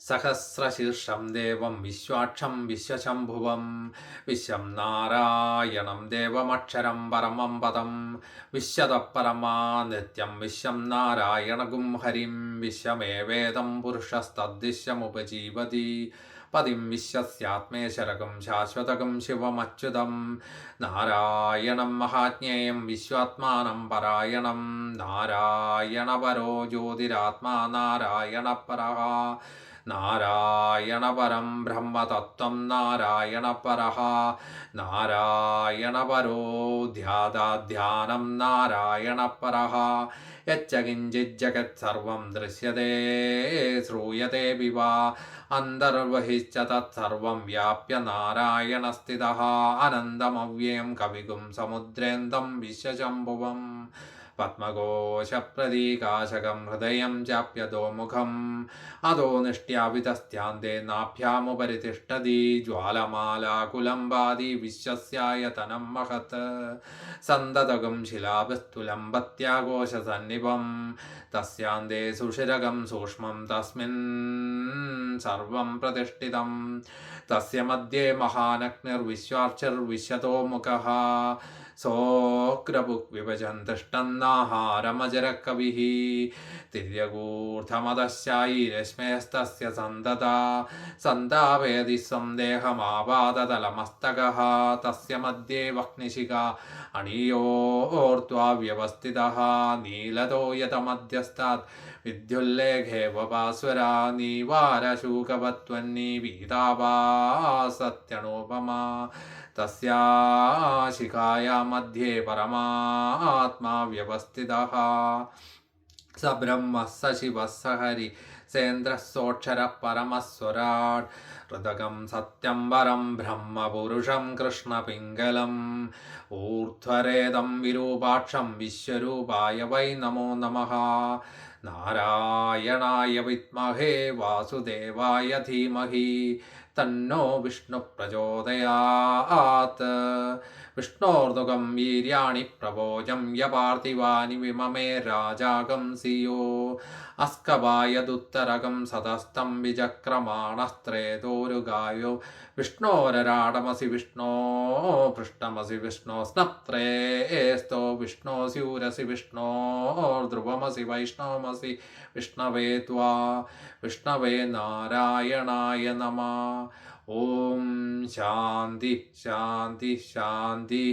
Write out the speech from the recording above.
സഹസ്രശീർഷം ദേവം വിശ്വാക്ഷം വിശ്വശംഭുവം വിശ്വം നാരായണം ദേവമക്ഷരം പരമം പദം വിശ്വതപരമാ നിത്യം വിശ്വം നാരായണഗും ഹരിം വിശ്വമേവേദം പുരുഷസ്തദ്ദിശ്യമുപജീവതി പതിം വിശ്വസ്യാത്മേശ്വരകം ശാശ്വതകം ശിവമച്യുതം നാരായണം മഹാജ്ഞേയം വിശ്വാത്മാനം പരായണം നാരായണപരോ ജ്യോതിരാത്മാ നാരായണപരഃ നാരായണപരം ബ്രഹ്മതത്വം നാരായണപരഃ നാരായണപരോ ധ്യാനം നാരായണപരഃ യച്ച കിഞ്ചിജ്ജഗത് സർവം ദൃശ്യതേ ശ്രൂയതേ വിവാ അന്തർവഹിശ്ച തത്സർവം വ്യാപ്യ നാരായണസ്ഥിതഃ അനന്തമവ്യയം കവികും സമുദ്രേന്തം വിശ്വശംഭുവം പത്മകോശപ്രതീകാശകം ഹൃദയം ചാപ്യതോമുഖം അധോ നിഷ്ട്യാവിതസ്ത്യാന്തേ നാഭ്യാമുപരി തിഷ്ഠതി ജ്വാലമാലാകുലംബാദി വിശ്വസ്യായതനം മഹത് സന്തതകം ശിലാഭിസ്തുലം പത്യാഘോഷസന്നിഭം തസ്യാന്തേ സുഷിരകം സൂക്ഷ്മം തസ്മിൻ സർവം പ്രതിഷ്ഠിതം തസ്യ മധ്യേ മഹാനഗ്നിർവിശ്വാർച്ചിർവിശ്വതോമുഖഃ സോഗ്രഭുക് വിഭജൻ തിഷ്ടന്നാഹാരമജരകവിഃ തിര്യകൂർധമതശായി രശ്മേസ്തസ്യ സന്തതാ സന്താപയതി സന്ദേഹമാപാദതലമസ്തകഃ തസ്യ മധ്യേ വഹ്നിശിഖ അണീയോർധ്വാ വ്യവസ്ഥിതഃ നീലതോ യതമധ്യസ്ഥാത് വിദ്യുല്ലേഖേ വപാസ്വരാ നീവാരശൂകവത്വന്നീ വീതാവാ സത്യണോപമാ തസ്യാ ശിഖായാ മധ്യേ പരമാത്മാ വ്യവസ്ഥിതഃ സ ബ്രഹ്മ സ ശിവ സ ഹരി സേന്ദ്രസ്സോക്ഷര പരമസ്വരാട് ഹൃദകം സത്യം പരം ബ്രഹ്മപുരുഷം കൃഷ്ണപിംഗലം ഊർധ്വരേദം വിരൂപാക്ഷം വിശ്വരൂപായ വൈ നമോ നമഃ നാരായണായ വിദ്മഹേ വാസുദേവായ ധീമഹി തന്നോ വിഷ്ണു പ്രചോദയാത് വിഷ്ണോർനുകം വീര്യാണി പ്രവോജം യപാർത്ഥിവാനി വിമമേ രാജാകം സിയോ അസ്കവായദുത്തരകം സതസ്തം വിചക്രമാണസ്ത്രേതോരുഗായോ വിഷ്ണോരരാടമസി വിഷ്ണോ പൃഷ്ടമസി വിഷ്ണോ സ്നപ്ത്രേസ്തോ വിഷ്ണോ സ്യൂരസി വിഷ്ണോ ധ്രുവമസി വൈഷ്ണവമസി വിഷ്ണവേ ത്വാ വിഷ്ണവേ നാരായണായ നമഃ ഓം ശാന്തി ശാന്തി ശാന്തി